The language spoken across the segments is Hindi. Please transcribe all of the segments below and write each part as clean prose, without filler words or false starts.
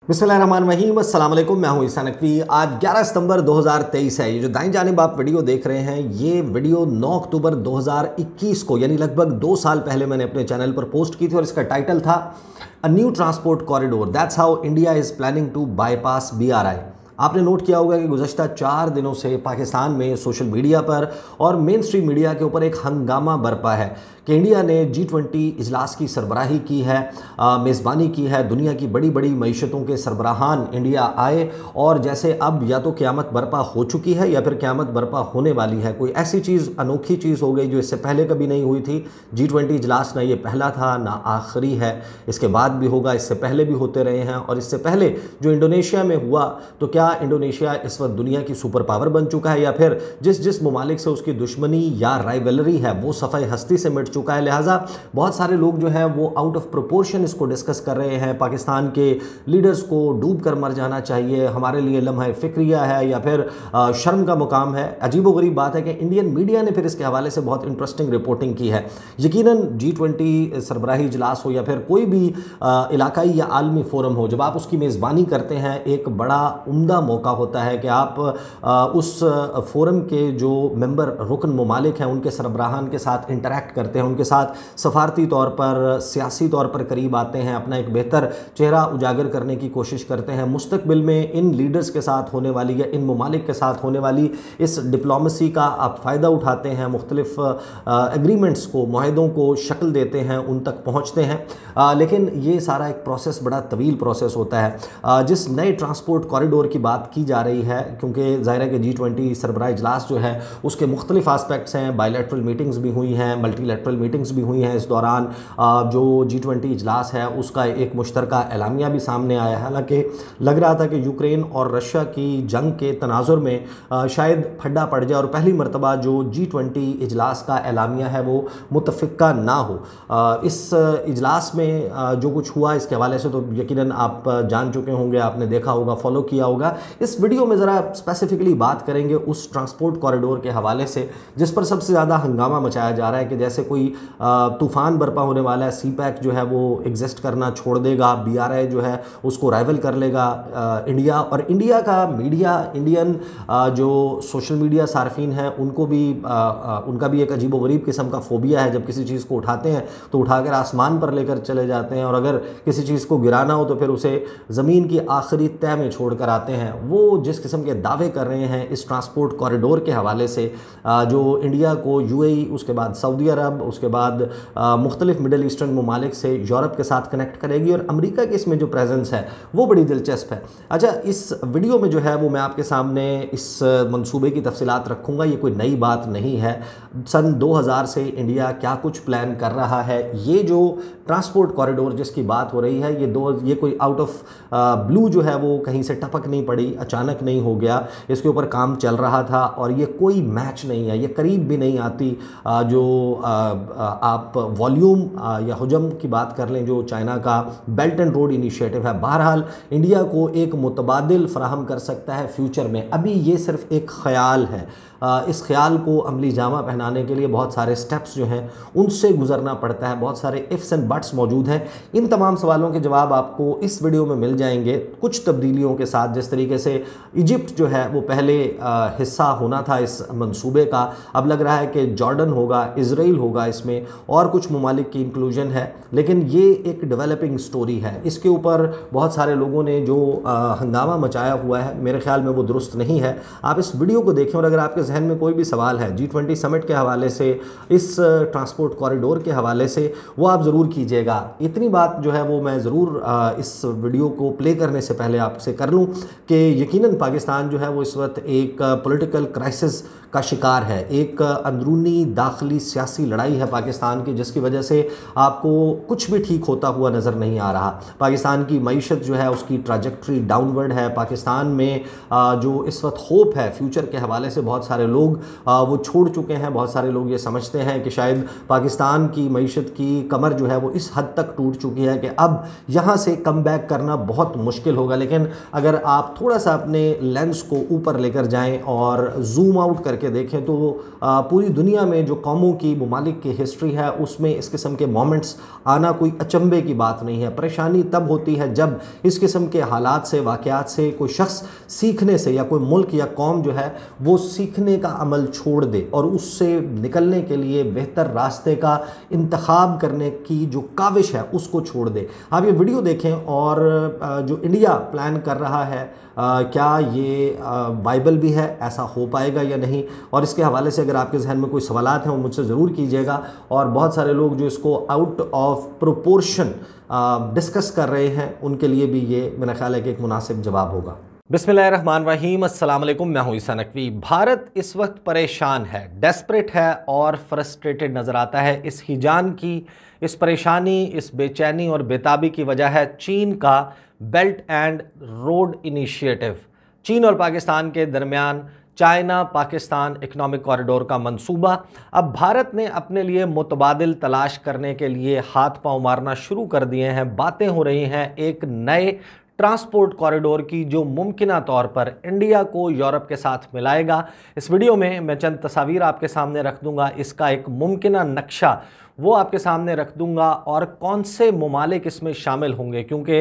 बिस्मिल्लाहिर्रहमानिर्रहीम, अस्सलाम वालेकुम। मैं हूं ईसा नकवी। आज 11 सितंबर 2023 है। ये जो दाईं जानिब आप वीडियो देख रहे हैं, ये वीडियो 9 अक्टूबर 2021 को यानी लगभग 2 साल पहले मैंने अपने चैनल पर पोस्ट की थी और इसका टाइटल था a new transport corridor that's how India is planning to bypass BRI। आपने नोट किया होगा कि गुज़श्ता 4 दिनों से पाकिस्तान में सोशल मीडिया पर और मेन स्ट्रीम मीडिया के ऊपर एक हंगामा बरपा है कि इंडिया ने G20 इजलास की सरबराही की है, मेज़बानी की है। दुनिया की बड़ी बड़ी मईशतों के सरबराहान इंडिया आए और जैसे अब या तो क़यामत बरपा हो चुकी है या फिर क़यामत बरपा होने वाली है। कोई ऐसी चीज़, अनोखी चीज़ हो गई जो इससे पहले कभी नहीं हुई थी। G20 इजलास ना ये पहला था ना आखिरी है, इसके बाद भी होगा, इससे पहले भी होते रहे हैं। और इससे पहले जो इंडोनेशिया में हुआ, तो क्या इंडोनेशिया इस वक्त दुनिया की सुपर पावर बन चुका है या फिर जिस जिस ममालिक से उसकी दुश्मनी या राइवलरी है वो सफ़ाई हस्ती से मिट चुका है। लिहाजा बहुत सारे लोग जो हैं वो आउट ऑफ प्रोपोर्शन इसको डिस्कस कर रहे हैं। पाकिस्तान के लीडर्स को डूब कर मर जाना चाहिए, हमारे लिए लम्हा फ़िक्रिया है या फिर शर्म का मुकाम है। अजीबोगरीब बात है कि इंडियन मीडिया ने फिर इसके हवाले से बहुत इंटरेस्टिंग रिपोर्टिंग की है। यकीनन G20 सरबराही इजलास हो या फिर कोई भी इलाकाई या आलमी फोरम हो, जब आप उसकी मेज़बानी करते हैं एक बड़ा उम्दा मौका होता है कि आप उस फोरम के जो मेंबर रुकन ममालिक हैं उनके सरबराहान के साथ इंटरेक्ट करते हैं, उनके साथ सफारती तौर पर, सियासी तौर पर करीब आते हैं, अपना एक बेहतर चेहरा उजागर करने की कोशिश करते हैं। मुस्तकबिल में इन लीडर्स के साथ होने वाली या इन ममालिक के साथ होने वाली इस डिप्लोमेसी का आप फ़ायदा उठाते हैं, मुख्तलिफ एग्रीमेंट्स को, मुआहदों को शक्ल देते हैं, उन तक पहुँचते हैं। लेकिन ये सारा एक प्रोसेस बड़ा तवील प्रोसेस होता है। जिस नए ट्रांसपोर्ट कॉरिडोर की बात की जा रही है, क्योंकि ज़ाहिर है कि G20 सरबराह इजलास जो है उसके मुख्तलिफ आस्पेक्ट्स हैं। बायलैटरल मीटिंग्स भी हुई हैं, मल्टीलैटरल मीटिंग्स भी हुई हैं। इस दौरान जो G20 इजलास है उसका एक मुश्तरका एलामिया भी सामने आया है। हालांकि लग रहा था कि यूक्रेन और रशिया की जंग के तनाजुर में शायद फड्डा पड़ जाए और पहली मरतबा जो G20 इजलास का एलामिया है वो मुतफ़िक़ा ना हो। इस इजलास में जो कुछ हुआ इसके हवाले से तो यकीनन आप जान चुके होंगे, आपने देखा होगा, फॉलो किया होगा। इस वीडियो में ज़रा स्पेसिफिकली बात करेंगे उस ट्रांसपोर्ट कॉरिडोर के हवाले से जिस पर सबसे ज़्यादा हंगामा मचाया जा रहा है कि जैसे कोई तूफ़ान बरपा होने वाला है। CPEC जो है वो एग्जिस्ट करना छोड़ देगा, BRI जो है उसको राइवल कर लेगा इंडिया। और इंडिया का मीडिया, इंडियन जो सोशल मीडिया सार्फिन हैं उनको भी उनका भी एक अजीबोगरीब किस्म का फोबिया है। जब किसी चीज़ को उठाते हैं तो उठाकर आसमान पर लेकर चले जाते हैं और अगर किसी चीज़ को गिराना हो तो फिर उसे ज़मीन की आखिरी तह में छोड़ कर आते हैं। वो जिस किस्म के दावे कर रहे हैं इस ट्रांसपोर्ट कॉरिडोर के हवाले से, जो इंडिया को UAE, उसके बाद सऊदी अरब, उसके बाद मुख्तलिफ मिडल ईस्टर्न ममालिक से यूरोप के साथ कनेक्ट करेगी और अमेरिका की इसमें जो प्रेजेंस है वो बड़ी दिलचस्प है। अच्छा, इस वीडियो में जो है वो मैं आपके सामने इस मंसूबे की तफसीलात रखूँगा। ये कोई नई बात नहीं है। सन 2000 से इंडिया क्या कुछ प्लान कर रहा है। ये जो ट्रांसपोर्ट कॉरिडोर जिसकी बात हो रही है ये कोई आउट ऑफ ब्लू जो है वो कहीं से टपक नहीं पड़ी, अचानक नहीं हो गया। इसके ऊपर काम चल रहा था और ये कोई मैच नहीं है, ये करीब भी नहीं आती जो आप वॉल्यूम या हुजम की बात कर लें जो चाइना का बेल्ट एंड रोड इनिशिएटिव है। बहरहाल इंडिया को एक मुतबादिल फराहम कर सकता है फ्यूचर में। अभी ये सिर्फ एक ख्याल है। इस ख्याल को अमली जामा पहनाने के लिए बहुत सारे स्टेप्स जो हैं उनसे गुजरना पड़ता है, बहुत सारे इफ़्स एंड बट्स मौजूद हैं। इन तमाम सवालों के जवाब आपको इस वीडियो में मिल जाएंगे कुछ तब्दीलियों के साथ। जिस तरीके से इजिप्ट जो है वो पहले हिस्सा होना था इस मंसूबे का, अब लग रहा है कि जॉर्डन होगा, इज़राइल होगा, इसमें और कुछ ममालिक की इंक्लूजन है। लेकिन ये एक डेवलपिंग स्टोरी है। इसके ऊपर बहुत सारे लोगों ने जो हंगामा मचाया हुआ है मेरे ख्याल में वो दुरुस्त नहीं है। आप इस वीडियो को देखें और अगर आपके जहन में कोई भी सवाल है G20 समिट के हवाले से, इस ट्रांसपोर्ट कॉरिडोर के हवाले से, वो आप ज़रूर कीजिएगा। इतनी बात जो है वो मैं ज़रूर इस वीडियो को प्ले करने से पहले आपसे कर लूँ कि यकीनन पाकिस्तान जो है वो इस वक्त एक पॉलिटिकल क्राइसिस का शिकार है। एक अंदरूनी दाखिली सियासी लड़ाई है पाकिस्तान की जिसकी वजह से आपको कुछ भी ठीक होता हुआ नज़र नहीं आ रहा। पाकिस्तान की मईशत जो है उसकी ट्रैजेक्टरी डाउनवर्ड है। पाकिस्तान में जो इस वक्त होप है फ्यूचर के हवाले से बहुत सारे लोग वो छोड़ चुके हैं। बहुत सारे लोग ये समझते हैं कि शायद पाकिस्तान की मईशत की कमर जो है वो इस हद तक टूट चुकी है कि अब यहाँ से कम बैक करना बहुत मुश्किल होगा। लेकिन अगर आप थोड़ा सा अपने लेंस को ऊपर लेकर जाएं और जूम आउट करके देखें तो पूरी दुनिया में जो कौमों की, ममालिक की हिस्ट्री है उसमें इस किस्म के मोमेंट्स आना कोई अचंभे की बात नहीं है। परेशानी तब होती है जब इस किस्म के हालात से, वाक़यात से कोई शख्स सीखने से, या कोई मुल्क या कौम जो है वो सीखने का अमल छोड़ दे और उससे निकलने के लिए बेहतर रास्ते का इंतखाब करने की जो काविश है उसको छोड़ दे। आप ये वीडियो देखें और जो इंडिया प्लान कर रहा है क्या ये वाइबल भी है, ऐसा हो पाएगा या नहीं, और इसके हवाले से अगर आपके जहन में कोई सवालात हैं वो मुझसे ज़रूर कीजिएगा। और बहुत सारे लोग जो इसको आउट ऑफ प्रोपोर्शन डिस्कस कर रहे हैं उनके लिए भी ये मेरा ख्याल है कि एक मुनासिब जवाब होगा। बिस्मिल्लाहिर्रहमानिर्रहीम, अस्सलाम वालेकुम, मैं हूं ईसा नकवी। भारत इस वक्त परेशान है, डेस्परेट है और फ्रस्ट्रेटेड नज़र आता है। इस हिजान की, इस परेशानी, इस बेचैनी और बेताबी की वजह है चीन का बेल्ट एंड रोड इनिशिएटिव। चीन और पाकिस्तान के दरमियान चाइना पाकिस्तान इकनॉमिक कॉरिडोर का मंसूबा। अब भारत ने अपने लिए मुतबादिल तलाश करने के लिए हाथ पांव मारना शुरू कर दिए हैं। बातें हो रही हैं एक नए ट्रांसपोर्ट कॉरिडोर की जो मुमकिना तौर पर इंडिया को यूरोप के साथ मिलाएगा। इस वीडियो में मैं चंद तस्वीर आपके सामने रख दूंगा, इसका एक मुमकिना नक्शा वो आपके सामने रख दूंगा और कौन से ममालिक इसमें शामिल होंगे, क्योंकि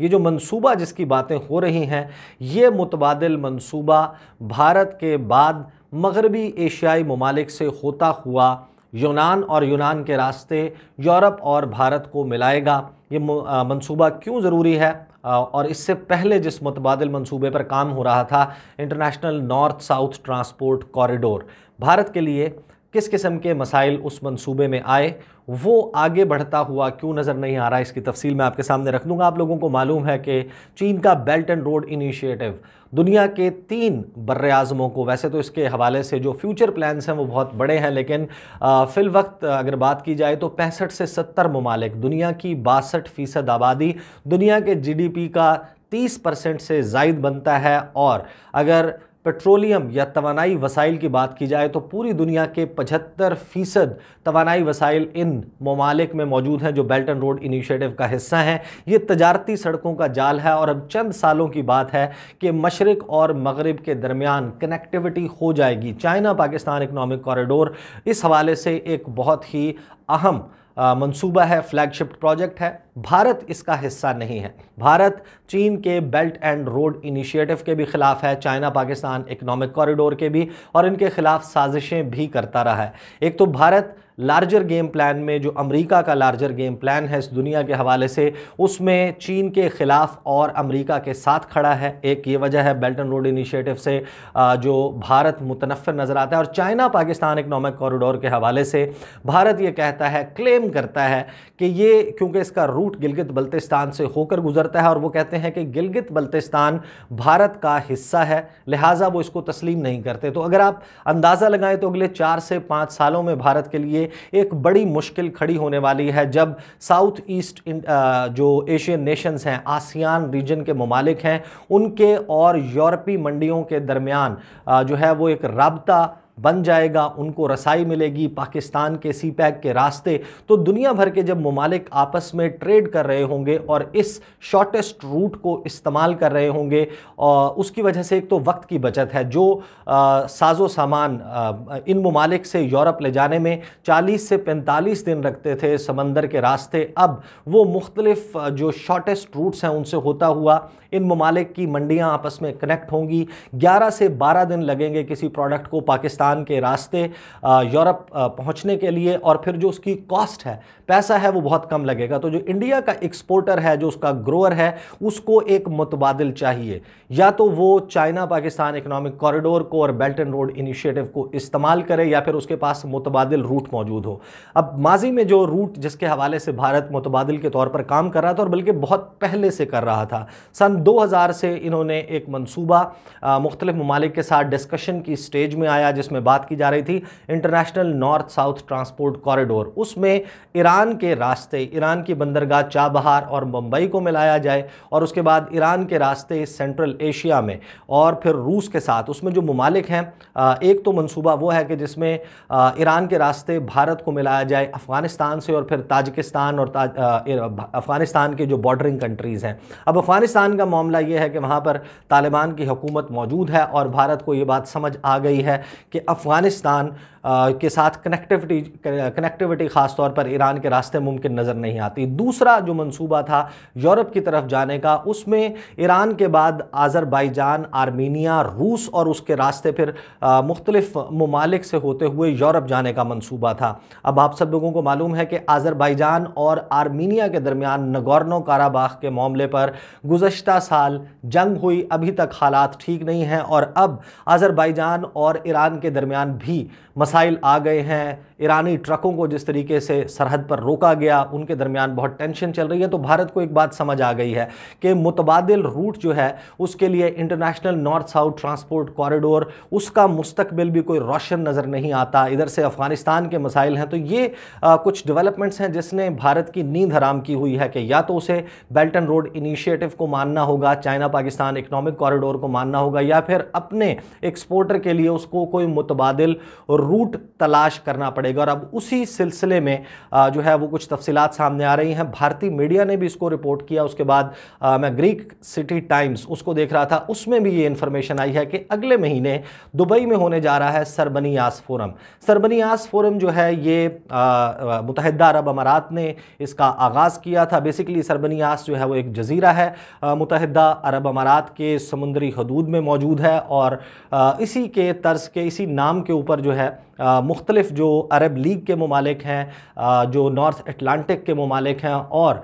ये जो मंसूबा जिसकी बातें हो रही हैं ये मुतबादिल मंसूबा भारत के बाद मगरबी एशियाई ममालिक से होता हुआ यूनान और यूनान के रास्ते यूरोप और भारत को मिलाएगा। ये मंसूबा क्यों ज़रूरी है और इससे पहले जिस मुतबादिल मंसूबे पर काम हो रहा था, international north south transport corridor, Bharat के लिए किस किस्म के मसाइल उस मंसूबे में आए, वो आगे बढ़ता हुआ क्यों नज़र नहीं आ रहा, इसकी तफसील मैं आपके सामने रख दूंगा। आप लोगों को मालूम है कि चीन का बेल्ट एंड रोड इनिशिएटिव दुनिया के 3 बर्रे आज़मों को, वैसे तो इसके हवाले से जो फ्यूचर प्लान्स हैं वो बहुत बड़े हैं, लेकिन फ़िल वक्त अगर बात की जाए तो 65 से 70 ममालिक, दुनिया की 62% आबादी, दुनिया के GDP का 30% से ज़ायद बनता है। और अगर पेट्रोलियम या तवानाई वसाइल की बात की जाए तो पूरी दुनिया के 75% तवानाई वसाइल इन ममालिक में मौजूद हैं जो बेल्ट एंड रोड इनिशिएटिव का हिस्सा हैं। ये तजारती सड़कों का जाल है और अब चंद सालों की बात है कि मशरिक और मगरिब के दरमियान कनेक्टिविटी हो जाएगी। चाइना पाकिस्तान इकनॉमिक कॉरिडोर इस हवाले से एक बहुत ही अहम मंसूबा है, फ्लैगशिप प्रोजेक्ट है। भारत इसका हिस्सा नहीं है। भारत चीन के बेल्ट एंड रोड इनिशिएटिव के भी खिलाफ है, चाइना पाकिस्तान इकनॉमिक कॉरिडोर के भी, और इनके खिलाफ साजिशें भी करता रहा है। एक तो भारत लार्जर गेम प्लान में, जो अमेरिका का लार्जर गेम प्लान है इस दुनिया के हवाले से, उसमें चीन के ख़िलाफ़ और अमेरिका के साथ खड़ा है। एक ये वजह है बेल्ट एंड रोड इनिशिएटिव से जो भारत मुतनफ़िर नज़र आता है। और चाइना पाकिस्तान इकनॉमिक कॉरिडोर के हवाले से भारत ये कहता है, क्लेम करता है कि ये क्योंकि इसका रूट गिलगित बल्तिस्तान से होकर गुजरता है और वो कहते हैं कि गिलगित बल्तिस्तान भारत का हिस्सा है, लिहाजा वो इसको तस्लीम नहीं करते। तो अगर आप अंदाज़ा लगाएं तो अगले 4 से 5 सालों में भारत के लिए एक बड़ी मुश्किल खड़ी होने वाली है जब साउथ ईस्ट जो एशियन नेशंस हैं, आसियान रीजन के ममालिक हैं, उनके और यूरोपीय मंडियों के दरमियान जो है वो एक राब्ता बन जाएगा, उनको रसाई मिलेगी पाकिस्तान के CPEC के रास्ते। तो दुनिया भर के जब ममालिक आपस में ट्रेड कर रहे होंगे और इस शॉर्टेस्ट रूट को इस्तेमाल कर रहे होंगे, और उसकी वजह से एक तो वक्त की बचत है। जो साजो सामान इन ममालिक से यूरोप ले जाने में 40 से 45 दिन लगते थे समंदर के रास्ते, अब वो मुख्तलिफ जो शॉर्टेस्ट रूट्स हैं उनसे होता हुआ इन ममालिक की मंडियाँ आपस में कनेक्ट होंगी। 11 से 12 दिन लगेंगे किसी प्रोडक्ट को पाकिस्तान के रास्ते यूरोप पहुंचने के लिए, और फिर जो उसकी कॉस्ट है, पैसा है, वो बहुत कम लगेगा। तो जो इंडिया का एक्सपोर्टर है, जो उसका ग्रोअर है, उसको एक मुतबादिल चाहिए, या तो वो चाइना पाकिस्तान इकनॉमिक कॉरिडोर को और बेल्ट एंड रोड इनिशिएटिव को इस्तेमाल करे, या फिर उसके पास मुतबादिल रूट मौजूद हो। अब माजी में जो रूट जिसके हवाले से भारत मुतबादिल के तौर पर काम कर रहा था, और बल्कि बहुत पहले से कर रहा था, सन 2000 से इन्होंने एक मंसूबा मुख्तलिफ ममालिक के साथ डिस्कशन की स्टेज में आया जिसमें जिसमें बात की जा रही थी international north south transport corridor, उसमें ईरान के रास्ते, ईरान की बंदरगाह चाबहार और मुंबई को मिलाया जाए और उसके बाद ईरान के रास्ते सेंट्रल एशिया में और फिर रूस के साथ। उसमें जो ममालिक हैं, एक तो मंसूबा वो है कि जिसमें ईरान के रास्ते भारत को मिलाया जाए अफ़गानिस्तान से और फिर ताजिकिस्तान और अफ़गानिस्तान के जो बॉर्डरिंग कंट्रीज़ हैं। अब अफ़गानिस्तान का मामला ये है कि वहाँ पर तालिबान की हुकूमत मौजूद है और भारत को ये बात समझ आ गई है कि अफ़गानिस्तान के साथ कनेक्टिविटी ख़ास तौर पर ईरान के रास्ते मुमकिन नज़र नहीं आती। दूसरा जो मंसूबा था यूरोप की तरफ जाने का, उसमें ईरान के बाद आज़रबाईजान, आर्मीनिया, रूस और उसके रास्ते फिर मुख्तलिफ ममालिक से होते हुए यूरोप जाने का मंसूबा था। अब आप सब लोगों को मालूम है कि आज़रबाईजान और आर्मीनिया के दरमियान नगोर्नो काराबाख के मामले पर गुज़श्ता साल जंग हुई, अभी तक हालात ठीक नहीं हैं और अब आज़रबाईजान और ईरान के दरमियान भी मसाइल आ गए हैं। ईरानी ट्रकों को जिस तरीके से सरहद पर रोका गया, उनके दरमियान बहुत टेंशन चल रही है। तो भारत को एक बात समझ आ गई है कि मुतबादिल रूट जो है उसके लिए international north south transport corridor, उसका मुस्तकबिल भी कोई रोशन नज़र नहीं आता। इधर से अफ़गानिस्तान के मसाइल हैं। तो ये कुछ डेवलपमेंट्स हैं जिसने भारत की नींद हराम की हुई है कि या तो उसे बेल्ट एंड रोड इनिशिएटिव को मानना होगा, चाइना पाकिस्तान इकोनॉमिक कॉरिडोर को मानना होगा, या फिर अपने एक्सपोर्टर के लिए उसको कोई मुतबादिल रूट तलाश करना पड़ेगा। और अब उसी सिलसिले में जो है वो कुछ तफसीलात सामने आ रही हैं। भारतीय मीडिया ने भी इसको रिपोर्ट किया। उसके बाद मैं ग्रीक सिटी टाइम्स उसको देख रहा था, उसमें भी ये इंफॉर्मेशन आई है कि अगले महीने दुबई में होने जा रहा है सरबनियास फोरम। सरबनियास फोरम जो है ये मुत्तहिदा अरब अमारात ने इसका आगाज़ किया था। बेसिकली सरबनियास जो है वो एक जजीरा है, मुत्तहिदा अरब अमारात के समुद्री हदूद में मौजूद है और इसी के तर्ज के, इसी नाम के ऊपर जो है मुख्तलिफ जो अरब लीग के ममालिक हैं, जो नॉर्थ अटलांटिक के ममालिक हैं और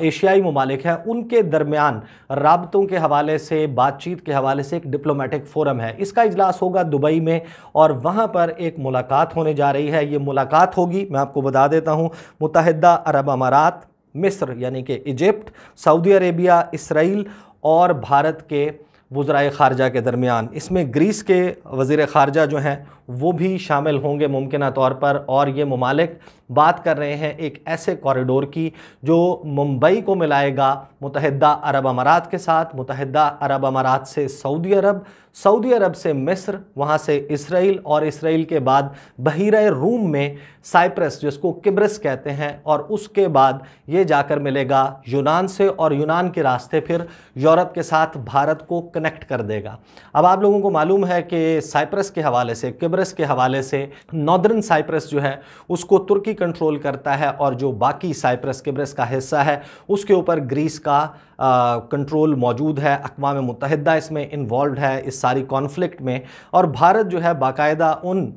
एशियाई ममालिक हैं, उनके दरमियान राबतों के हवाले से, बातचीत के हवाले से एक डिप्लोमेटिक फ़ोरम है। इसका इजलास होगा दुबई में और वहाँ पर एक मुलाकात होने जा रही है। ये मुलाकात होगी, मैं आपको बता देता हूँ, मुत्तहिदा अरब अमारात, मिस्र यानी कि इजिप्ट, सऊदी अरेबिया, इसराइल और भारत के वज़राए ख़ारजा के दरमियान। इसमें ग्रीस के वज़ीर ख़ारजा जो हैं वो भी शामिल होंगे मुमकिना तौर पर। और ये ममालिक बात कर रहे हैं एक ऐसे कॉरिडोर की जो मुंबई को मिलाएगा मुत्तहिदा अरब अमारात के साथ, मुत्तहिदा अरब अमारात से सऊदी अरब, सऊदी अरब से मिस्र, वहाँ से इसराइल और इसराइल के बाद बहीरा रूम में साइप्रस जिसको किब्रस कहते हैं, और उसके बाद ये जाकर मिलेगा यूनान से और यूनान के रास्ते फिर यूरोप के साथ भारत को कनेक्ट कर देगा। अब आप लोगों को मालूम है कि साइप्रस के हवाले से, किब्रस के हवाले से, नॉर्दर्न साइप्रस जो है उसको तुर्की कंट्रोल करता है और जो बाकी साइप्रस किब्रस का हिस्सा है उसके ऊपर ग्रीस का कंट्रोल मौजूद है। अक़वाम मुत्तहिदा इसमें इन्वॉल्व है इस सारी कॉन्फ्लिक्ट में, और भारत जो है बाकायदा उन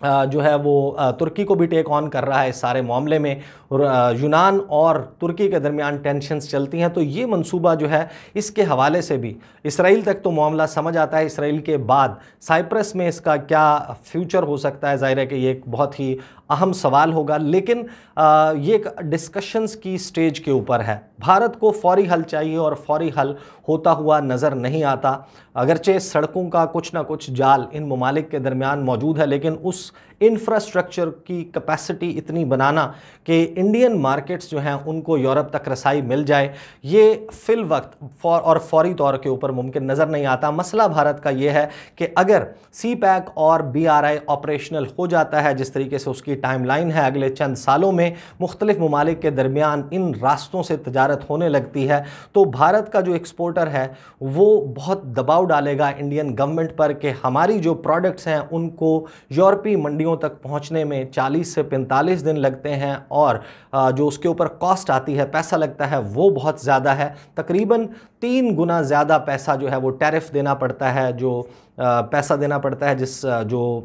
जो है वो तुर्की को भी टेक ऑन कर रहा है इस सारे मामले में। यूनान और तुर्की के दरमियान टेंशन्स चलती हैं। तो ये मंसूबा जो है इसके हवाले से भी इसराइल तक तो मामला समझ आता है। इसराइल के बाद साइप्रस में इसका क्या फ्यूचर हो सकता है, ज़ाहिर है कि ये एक बहुत ही अहम सवाल होगा, लेकिन ये एक डिस्कशंस की स्टेज के ऊपर है। भारत को फौरी हल चाहिए और फौरी हल होता हुआ नज़र नहीं आता। अगरचे सड़कों का कुछ ना कुछ जाल इन ममालिक के दरमियान मौजूद है, लेकिन उस इंफ्रास्ट्रक्चर की कैपेसिटी इतनी बनाना कि इंडियन मार्केट्स जो हैं उनको यूरोप तक रसाई मिल जाए, ये फिल वक्त और फौरी तौर के ऊपर मुमकिन नज़र नहीं आता। मसला भारत का ये है कि अगर सी पैक और BRI ऑपरेशनल हो जाता है जिस तरीके से उसकी टाइमलाइन है, अगले चंद सालों में मुख्तलिफ ममालिक के दरमियान इन रास्तों से तजारत होने लगती है, तो भारत का जो एक्सपोर्टर है वो बहुत दबाव डालेगा इंडियन गवर्नमेंट पर कि हमारी जो प्रोडक्ट्स हैं उनको यूरोपीय मंडियों तक पहुंचने में 40 से 45 दिन लगते हैं और जो उसके ऊपर कॉस्ट आती है, पैसा लगता है, वो बहुत ज़्यादा है। तकरीबन 3 गुना ज़्यादा पैसा जो है वो टैरिफ देना पड़ता है, जो पैसा देना पड़ता है जिस जो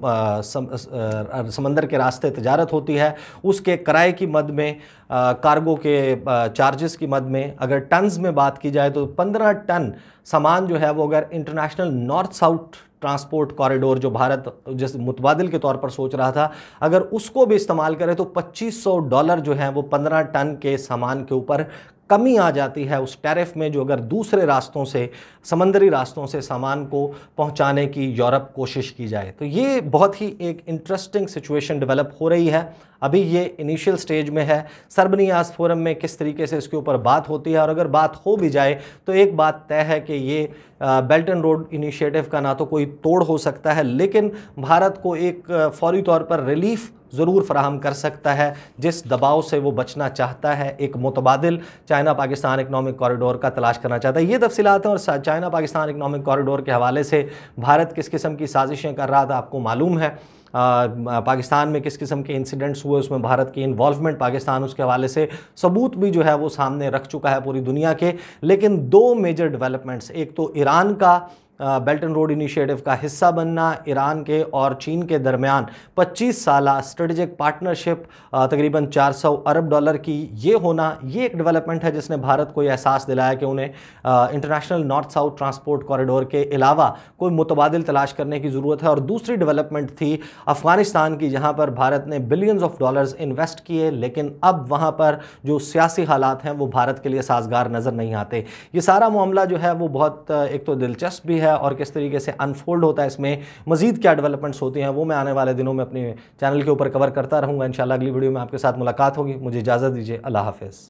समंदर के रास्ते तजारत होती है उसके किराए की मद में, कार्गो के चार्जेस की मद में। अगर टन्स में बात की जाए तो 15 टन सामान जो है वो अगर international north south transport corridor जो भारत जिस मुतबादिल के तौर पर सोच रहा था, अगर उसको भी इस्तेमाल करें तो $2500 जो है वो 15 टन के सामान के ऊपर कमी आ जाती है उस टैरिफ में, जो अगर दूसरे रास्तों से, समंदरी रास्तों से सामान को पहुंचाने की यूरोप कोशिश की जाए। तो ये बहुत ही एक इंटरेस्टिंग सिचुएशन डेवलप हो रही है। अभी ये इनिशियल स्टेज में है। सर्वनियास फोरम में किस तरीके से इसके ऊपर बात होती है, और अगर बात हो भी जाए तो एक बात तय है कि ये बेल्ट एंड रोड इनिशिएटिव का ना तो कोई तोड़ हो सकता है, लेकिन भारत को एक फौरी तौर पर रिलीफ ज़रूर फराहम कर सकता है जिस दबाव से वो बचना चाहता है। एक मुतबादिल चाइना पाकिस्तान इकनॉमिक कॉरिडोर का तलाश करना चाहता है। ये तफसीलात हैं, और चाइना पाकिस्तान इकनॉमिक कॉरिडोर के हवाले से भारत किस किस्म की साजिशें कर रहा था आपको मालूम है। पाकिस्तान में किस किस्म के इंसिडेंट्स हुए, उसमें भारत की इन्वॉल्वमेंट, पाकिस्तान उसके हवाले से सबूत भी जो है वो सामने रख चुका है पूरी दुनिया के। लेकिन दो मेजर डेवलपमेंट्स, एक तो ईरान का बेल्ट एंड रोड इनिशिएटिव का हिस्सा बनना, ईरान के और चीन के दरमियान 25 साला स्ट्रेटेजिक पार्टनरशिप तकरीबन 400 अरब डॉलर की ये होना, ये एक डेवलपमेंट है जिसने भारत को एहसास दिलाया कि उन्हें international north south transport corridor के अलावा कोई मुतबादिल तलाश करने की ज़रूरत है। और दूसरी डेवलपमेंट थी अफ़गानिस्तान की, जहाँ पर भारत ने बिलियंस ऑफ डॉलर्स इन्वेस्ट किए, लेकिन अब वहाँ पर जो सियासी हालात हैं वो भारत के लिए साजगार नज़र नहीं आते। ये सारा मामला जो है वो बहुत एक तो दिलचस्प भी है, और किस तरीके से अनफोल्ड होता है, इसमें मजीद क्या डेवलपमेंट्स होती हैं वो मैं आने वाले दिनों में अपने चैनल के ऊपर कवर करता रहूँगा। इंशाल्लाह अगली वीडियो में आपके साथ मुलाकात होगी। मुझे इजाज़त दीजिए। अल्लाह हाफ़िज़।